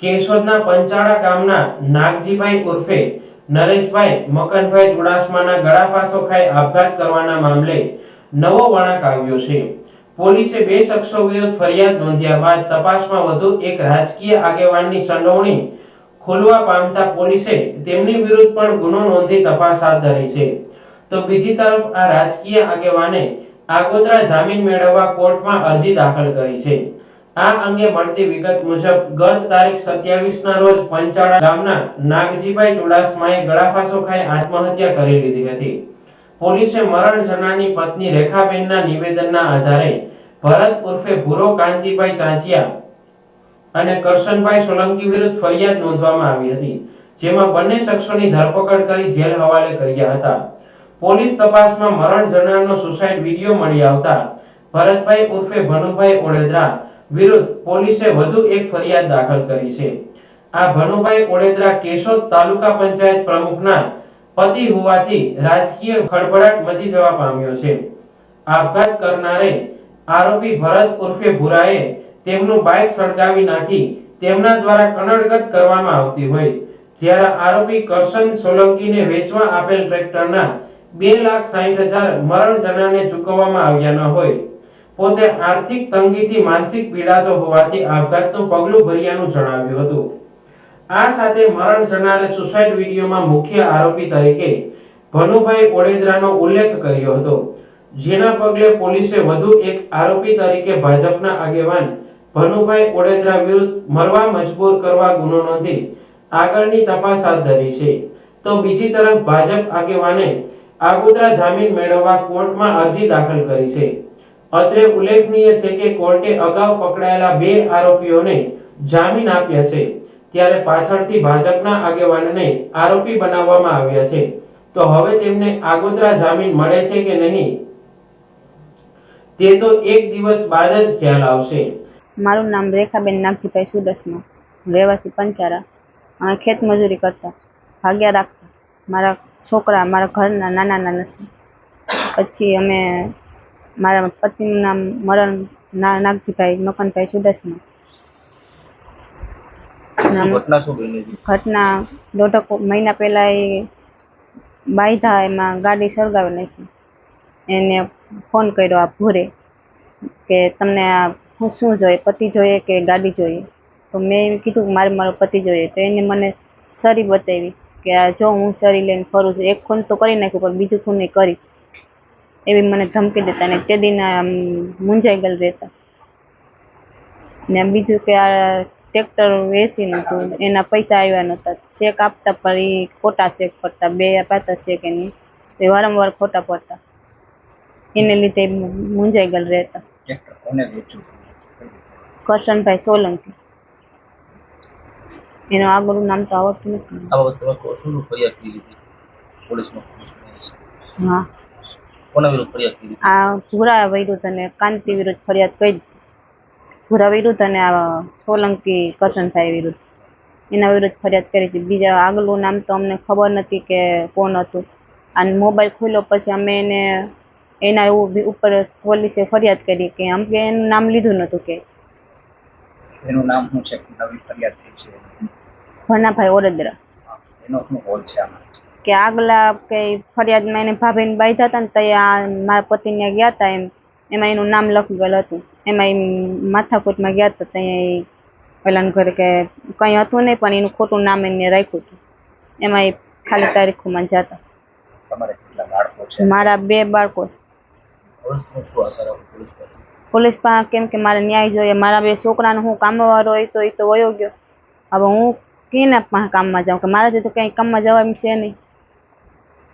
કેશોદના પંચાળા ગામના નાગજીભાઈ ઉર્ફે નરેશભાઈ મકનભાઈ ચુડાસમાના ગળાફાંસો ખાઈ આપઘાત કરવાના મામલે નવો વળાંક આવ્યો છે। પોલીસે બે શખ્સો વિરુદ્ધ ફરિયાદ નોંધ્યા બાદ તપાસમાં વધુ એક રાજકીય આગેવાનની સંડોવણી ખુલવા પામતા પોલીસે તેમની વિરુદ્ધ પણ ગુનો નોંધી તપાસ હાથ ધરી છે। તો બીજી તરફ આ રાજકીય આગેવાને આગોતરા જામીન મેળવવા કોર્ટમાં અરજી દાખલ કરી છે। આ અંગે મળતી વિગત મુજબ ગત તારીખ 27 ના રોજ પંચાળા ગામના નાગજીભાઈ ચુડાસમાએ ગળાફાંસો ખાઈ આત્મહત્યા કરી લીધી હતી। પોલીસે મરણ જનારની પત્ની રેખાબેનના નિવેદનના આધારે ભરત ઉર્ફે ભૂરો કાંતિભાઈ ચાંચિયા અને કરશનભાઈ સોલંકી વિરુદ્ધ ફરિયાદ નોંધવામાં આવી હતી, જેમાં બંને શખ્સોની ધરપકડ કરી જેલ હવાલે કર્યા હતા। પોલીસ તપાસમાં મરણ જનારનો સુસાઇડ વિડિયો મળી આવતા ભરતભાઈ ઉર્ફે ભનુભાઈ ઓડેદરા વિરુદ્ધ પોલીસે વધુ એક ફરિયાદ દાખલ કરી છે। આ ભનુભાઈ ઓડેદરા કેશોદ તાલુકા પંચાયત પ્રમુખના પતિ હોવાથી રાજકીય ખળભળાટ મચી જવા પામ્યો છે। આપઘાત કરનારે આરોપી ભરત ઉર્ફે ભુરાએ તેમનું બાઇક સળગાવી નાખી તેમના દ્વારા કનડગત કરવામાં આવતી હોય, જ્યારે આરોપી કરશન સોલંકીને વેચવા આપેલ ટ્રેક્ટરના 2,60,000 મરણ જનારને ચૂકવવામાં આવ્યા ન હોય, પોતે આર્થિક તંગીથી માનસિક પીડાતો હોવાથી આપઘાતનું પગલું ભર્યાનું જણાવ્યું હતું। આ સાથે મરણ જનારે સુસાઇડ વિડીયોમાં મુખ્ય આરોપી તરીકે ભનુભાઈ ઓડેદરાનો ઉલ્લેખ કર્યો હતો, જેના પગલે પોલીસે વધુ એક આરોપી તરીકે ભાજપના આગેવાન ભનુભાઈ ઓડેદરા વિરુદ્ધ મરવા મજબૂર કરવા ગુનો નોંધી આગળની તપાસ હાથ ધરી છે। તો બીજી તરફ ભાજપ આગેવાને આગોતરા જામીન મેળવવા કોર્ટમાં અરજી દાખલ કરી છે। અત્રે ઉલ્લેખનીય છે કે કોર્ટે અગાઉ પકડાયેલા બે આરોપીઓને જામીન આપ્યા છે, ત્યારે પાછળથી ભાજપના આગેવાનને આરોપી બનાવવામાં આવ્યા છે। તો હવે તેમને આગોતરા જામીન મળે છે કે નહીં તે તો એક દિવસ બાદ જ ખ્યાલ આવશે। મારું નામ રેખાબેન નાગજીભાઈ ચુડાસમા, રહેવાસી પંચારા। અમે ખેત મજૂરી કરતા, ભાગ્યા રાખતા। મારા છોકરા મારા ઘરના નાના નાના છે। પછી અમે મારા પતિનું નામ મરણ નાગજીભાઈ મકનભાઈ ચુડાસમા। ઘટના 1.5 મહિના પહેલા એ બાયધા એમાં ગાડી સળગાવી નાખી। એને ફોન કર્યો આ ભૂરે કે તમને આ શું જોઈએ, પતિ જોઈએ કે ગાડી જોઈએ? તો મેં કીધું કે મારો પતિ જોઈએ। તો એને મને સરી બતાવી કે આ જો હું સરી લઈને ફરું છું, એક ખૂન તો કરી નાખ્યું પણ બીજું ખૂન નહીં કરીશ, એવી મને ધમકી દેતા ને તે દિન મૂંઝાઈ ગયેલ રહેતા ને। બીજું કે આ ટ્રેક્ટર વેચી નહોતું, એના પૈસા આવ્યા નહોતા, ચેક આપતા પણ એ ખોટા ચેક પડતા, 2 આપ્યા ચેક એની એ વારંવાર ખોટા પડતા, એને લીધે મૂંઝાઈ ગયેલ રહેતા। કરશનભાઈ સોલંકી, એનું આગળનું નામ તો આવડતું નથી। હા, આ ભૂરા વિરુદ્ધ અને કાંતિ વિરુદ્ધ ફરિયાદ કરી દીધી। ભૂરા વિરુદ્ધ અને આ સોલંકી કરશનભાઈ વિરુદ્ધ, એના વિરુદ્ધ ફરિયાદ કરી હતી। બીજા આગળનું નામ તો અમને ખબર નથી કે કોણ હતું। અને મોબાઈલ ખોલ્યો પછી અમે એના ઉપર પોલીસે ફરિયાદ કરી કે આમ કે એનું નામ લીધું નહોતું કે એનું નામ શું છે? નવી ફરિયાદ થઈ છે ભનાભાઈ ઓડેદરા। એનો શું હોલ છે આમાં? કે આગલા કે ફરિયાદમાં એને ભાભીને બાંધ્યા હતા ને તો મારા પતિને ગયા હતા, એમાં એનું નામ લખી ગયેલું હતું। એમાં એ માથાકૂટમાં ગયા હતા ત્યાં ઓલાને ઘરે કે કંઈ હતું નહીં પણ એનું ખોટું નામ એને રાખ્યું હતું, એમાં એ ખાલી તારીખોમાં જતા। તમારે કેટલા બાળકો છે? મારા 2 બાળકો છે। પોલીસ પાસે કેમ કે મારે ન્યાય જોઈએ, મારા 2 છોકરાને હું કામવાળો હોય તો એ તો વયો ગયો, હવે હું કેના પાસે કામમાં જાઉં? કે મારાથી તો ક્યાંય કામમાં જવા એમ છે નહીં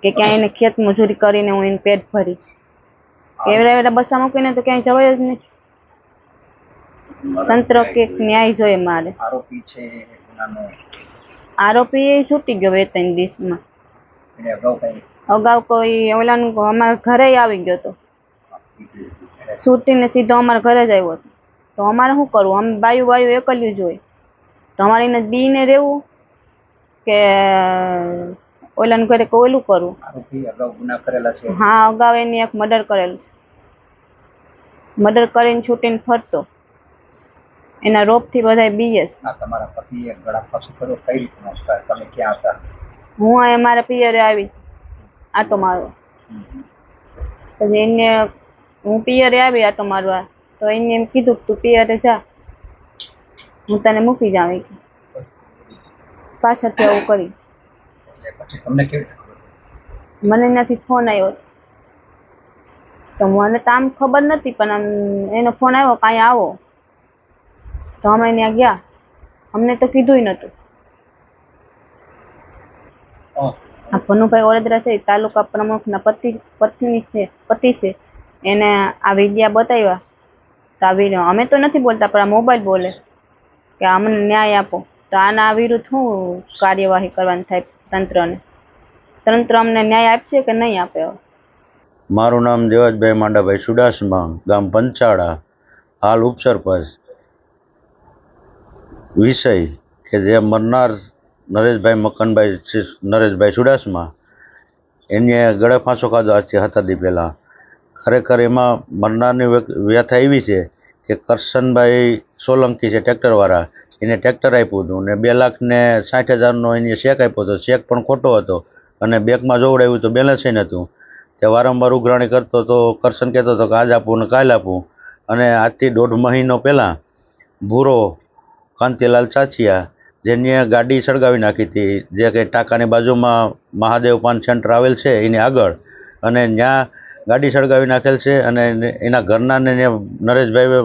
કે ક્યાંય એને ખેત મજૂરી કરીને હું એને પેટ ભરીશ, કે એવડા બસા મૂકીને તો ક્યાંય જવાય જ નહીં। તંત્ર કે ન્યાય જોઈએ મારે। આરોપી છે આરોપી એ છૂટી ગયો 2-3 દિવસમાં। અગાઉ કોઈ ઓલાનું અમારા ઘરે આવી ગયો હતો, છૂટીને સીધો અમારા ઘરે જ આવ્યો હતો। તો અમારે શું કરવું? અમે બાયું એકલ્યું જ હોય, તો અમારે એને બીને રહેવું કે ઓલાનું ઘરે ઓલું કરવું? હા, અગાઉ એની એક મર્ડર કરેલ છે, મર્ડર કરીને છૂટીને ફરતો, એના રોપથી બધા બીએસ. આ તમારા પતિએ ગળા ફાંસો કર્યો, કઈ રીતનો છે? તમે ક્યાં હતા? હું અહીંયા મારા પિયરે આવી આટો મારવા. પછી એને હું પિયરે આવી આટો મારવા, તો એને એમ કીધું કે તું પિયરે જા, હું તને મૂકી જાઉં એમ કે. પાછળથી આવું કરી. એટલે પછી તમને કેવી રીતે ખબર પડી? મને એનાથી ફોન આવ્યો તો મને તો આમ ખબર નથી, પણ આમ એનો ફોન આવ્યો કાંઈ આવો, તો અમે ત્યાં ગયા. અમને તો કીધું નહોતું. હા. આ ભનુભાઈ ઓરદ્રા છે, તાલુકા પ્રમુખના પતિ છે. એને આ વિડિયા બતાવ્યા તો આ વિડીયો અમે તો નથી બોલતા, પણ આ મોબાઈલ બોલે કે અમને ન્યાય આપો. તો આના વિરુદ્ધ શું કાર્યવાહી કરવાની થાય તંત્રને? તંત્ર અમને ન્યાય આપશે કે નહીં આપે? મારું નામ દેવાજભાઈ માંડાભાઈ ચુડાસમા, ગામ પંચાળા, હાલ ઉપસરપંચ. વિષય કે જે મરનાર નરેશભાઈ નરેશભાઈ ચુડાસમા, એને ગળે ફાંસો ખાધો આજથી 7 દી પહેલાં. ખરેખર એમાં મરનારની વ્યથા એવી છે કે કરશનભાઈ સોલંકી છે ટ્રેક્ટરવાળા, એને ટ્રેક્ટર આપ્યું હતું ને 2,60,000નો એને ચેક આપ્યો હતો. ચેક પણ ખોટો હતો અને બેંકમાં જોવડાવ્યું તો બેલેન્સ નહોતું. તે વારંવાર ઉઘરાણી કરતો તો કરશન કહેતો હતો કે આજ આપું ને કાલ આપું. અને આજથી 1.5 મહિનો પહેલાં ભૂરો કાંતિલાલ ચાચિયા, જેની ગાડી સળગાવી નાખી હતી, જે કંઈ ટાંકાની બાજુમાં મહાદેવ પાન સેન્ટર આવેલ છે એની આગળ, અને ત્યાં ગાડી સળગાવી નાખેલ છે. અને એના ઘરનાને નરેશભાઈએ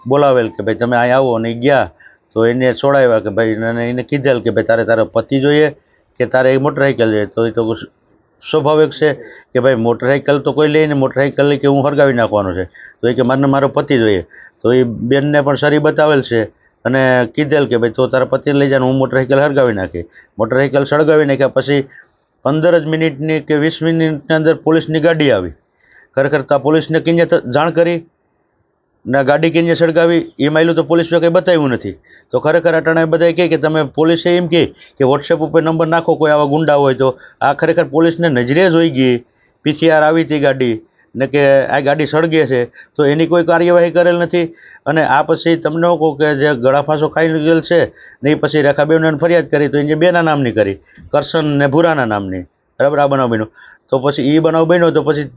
બોલાવેલ કે ભાઈ તમે અહીં આવો, અને ગયા તો એને છોડાવ્યા કે ભાઈ, અને એને કીધેલ કે ભાઈ તારો પતિ જોઈએ કે તારે મોટરસાઇકલ જોઈએ? તો એ તો સ્વાભાવિક છે કે ભાઈ મોટરસાઇકલ તો કોઈ લઈને મોટરસાઇકલ કે હું હળગાવી નાખવાનો છે. તો એ કે મને મારો પતિ જોઈએ. તો એ બેનને પણ સરી બતાવેલ છે અને કીધેલ કે ભાઈ તો તારા પતિ લઈ જાય, હું મોટરસાઇકલ હળગાવી નાખી. મોટરસાઇકલ સળગાવી નાખ્યા પછી 15 જ મિનિટની કે 20 મિનિટની અંદર પોલીસની ગાડી આવી. ખરેખર તો પોલીસને કેને જાણ કરી ને ગાડી કેને સળગાવી એ માયલું તો પોલીસે કંઈ બતાવ્યું નથી. તો ખરેખર અટાણે બધા કહે કે તમે પોલીસે એમ કહે કે વોટ્સએપ ઉપર નંબર નાખો કોઈ આવા ગુંડા હોય તો. આ ખરેખર પોલીસને નજરે જોઈ ગઈ, PCR આવી હતી ગાડી ને કે આ ગાડી સળગે છે, તો એની કોઈ કાર્યવાહી કરેલ નથી. અને આ પછી તમને કહું કે જે ગળા ફાંસો ખાઈ ગયેલ છે ને એ પછી રેખાબેનને ફરિયાદ કરી તો એને 2ના નામની કરી, કરશન ને ભૂરાના નામની. બરાબર, આ બનાવ બન્યો. તો પછી એ બનાવ બન્યો તો પછી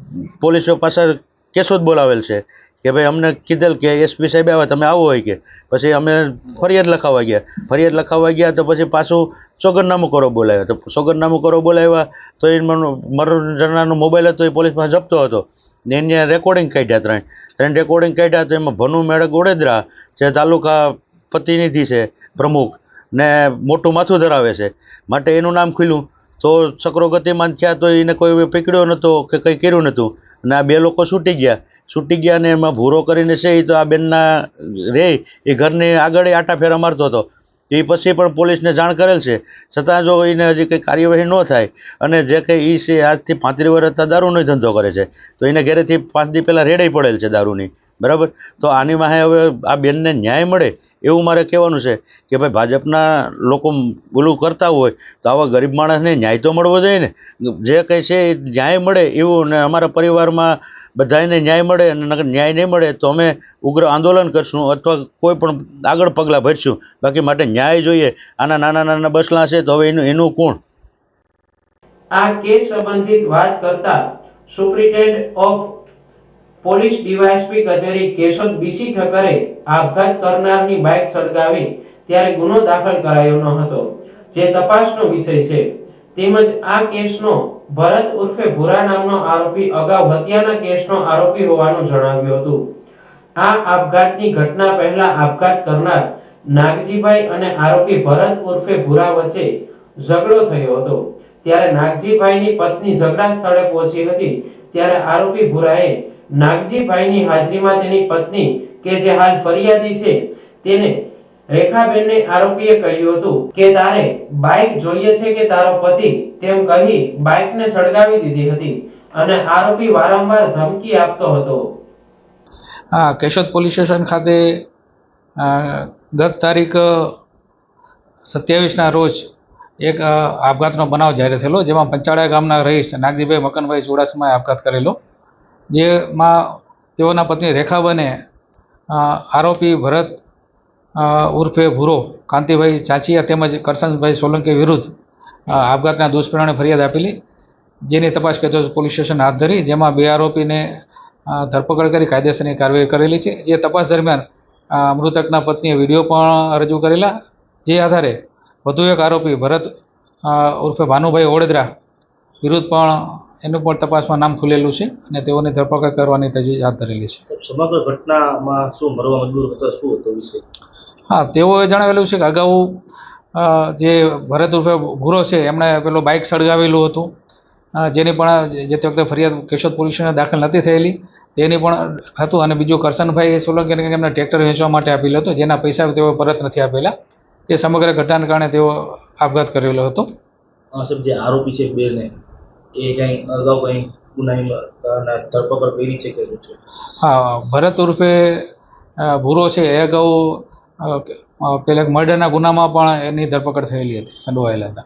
પોલીસો પાછા કેસો જ બોલાવેલ છે કે ભાઈ અમને કીધેલ કે SP સાહેબ આવ્યા, તમે આવો હોય કે. પછી અમે ફરિયાદ લખાવવા ગયા. ફરિયાદ લખાવવા ગયા તો પછી પાછું સોગંદનામું કરો બોલાવ્યા. તો સોગંદનામું કરો બોલાવ્યા તો એ મરનારનો મોબાઈલ હતો એ પોલીસ પાસે જપ્તો હતો ને એને રેકોર્ડિંગ કાઢ્યા, 3 રેકોર્ડિંગ કાઢ્યા. તો એમાં ભનુ મેળક ઓડેદરા જે તાલુકા પ્રતિનિધિ છે પ્રમુખ ને મોટું માથું ધરાવે છે, માટે એનું નામ ખુલ્યું. તો ચક્રો ગતિમાન થયા તો એને કોઈ પકડ્યો નહોતો કે કંઈ કર્યું નહોતું. અને આ 2 લોકો છૂટી ગયા ને એમાં ભૂરો કરીને છે એ તો આ બેનના રે એ ઘરની આગળ આટા ફેરા મારતો હતો. એ પછી પણ પોલીસને જાણ કરેલ છે, છતાં જો એને હજી કંઈ કાર્યવાહી ન થાય અને જે કંઈ એ છે આજથી 35 વર્ષથી દારૂનો ધંધો કરે છે, તો એને ઘરેથી 5 દી પહેલાં રેડાઈ પડેલ છે દારૂની. બરાબર, તો આની માહે હવે આ બેનને ન્યાય મળે એવું મારે કહેવાનું છે કે ભાઈ ભાજપના લોકો બોલું કરતા હોય તો આવા ગરીબ માણસને ન્યાય તો મળવો જોઈએ ને. જે કંઈ છે એ ન્યાય મળે એવું, ને અમારા પરિવારમાં બધાને ન્યાય મળે. અને ન્યાય નહીં મળે તો અમે ઉગ્ર આંદોલન કરશું અથવા કોઈ પણ આગળ પગલાં ભરશું. બાકી માટે ન્યાય જોઈએ. આના નાના બસલા છે તો હવે એનું કોણ? આ કેસ સંબંધિત વાત કરતા સુપ્રિન્ટેન્ડન્ટ ઓફ પોલીસ ડીવાયએસપી કચેરી કેશોદ BC ઠક્કરે આપઘાત કરનારની બાઇક સળગાવી ત્યારે ગુનો દાખલ કરાયો ન હતો, જે તપાસનો વિષય છે. તેમજ આ કેસનો ભરત ઉર્ફે ભૂરા નામનો આરોપી અગાઉ હત્યાના કેસનો આરોપી હોવાનું જણાવ્યું હતું. આ આપઘાતની ઘટના પહેલા આપઘાત કરનાર નાગજીભાઈ અને આરોપી ભરત ઉર્ફે ભૂરા વચ્ચે ઝઘડો થયો હતો. ત્યારે નાગજીભાઈની પત્ની ઝઘડા સ્થળે પહોંચી હતી. ત્યારે આરોપી ભૂરાએ નાગજીભાઈની હાજરીમાં તેની પત્ની કે જે હાલ ફરિયાદી છે તેને રેખાબેનને આરોપીએ કહ્યું હતું કે તારે બાઇક જોઈએ છે કે તારો પતિ, તેમ કહી બાઇકને સળગાવી દીધી હતી અને આરોપી વારંવાર ધમકી આપતો હતો. હા, કેશોદ પોલીસ સ્ટેશન ખાતે ગત તારીખ 27ના રોજ એક આપઘાતનો બનાવ જાહેર થયેલો, જેમાં પંચાળા ગામના રહીશ નાગજીભાઈ મકનભાઈ ચુડાસમાએ આપઘાત કરેલો, જેમાં તેઓના પત્ની રેખાબેને આરોપી ભરત ઉર્ફે ભૂરો કાંતિભાઈ ચાંચિયા તેમજ કરશનભાઈ સોલંકી વિરુદ્ધ આપઘાતના દુષ્પરિણામે ફરિયાદ આપેલી, જેની તપાસ કેશોદ પોલીસ સ્ટેશન હાથ ધરી, જેમાં 2 આરોપીને ધરપકડ કરી કાયદેસરની કાર્યવાહી કરેલી છે. જે તપાસ દરમિયાન મૃતકના પત્નીએ વિડીયો પણ રજૂ કરેલા, જે આધારે વધુ એક આરોપી ભરત ઉર્ફે ભાનુભાઈ ઓળેદરા વિરુદ્ધ પણ એનું પણ તપાસમાં નામ ખુલેલું છે અને તેઓની ધરપકડ કરવાની તજવીજ હાથ ધરેલી છે. સમગ્ર ઘટનામાં શું મરવા મજબૂર હતો, શું હતો વિશે? હા, તેઓએ જણાવેલું છે કે અગાઉ જે ભરત ઉર્ફે ભૂરો છે એમણે પેલો બાઇક સળગાવેલું હતું, જેની પણ જે તે વખતે ફરિયાદ કેશોદ પોલીસ સ્ટેશને દાખલ નથી થયેલી, તેની પણ હતું. અને બીજું કરશનભાઈ સોલંકીને એમને ટ્રેક્ટર વેચવા માટે આપેલો હતો, જેના પૈસા તેઓ પરત નથી આપેલા. તે સમગ્ર ઘટનાને કારણે તેઓ આપઘાત કરેલો હતો. સાહેબ, જે આરોપી છે 2 ને એ કંઈ અગાઉ કંઈ ગુનાની ધરપકડ કરી છે કે શું છે? હા, ભરત ઉર્ફે ભૂરો છે એ અગાઉ પેલા મર્ડરના ગુનામાં પણ એની ધરપકડ થયેલી હતી, સંડોવાયેલા હતા.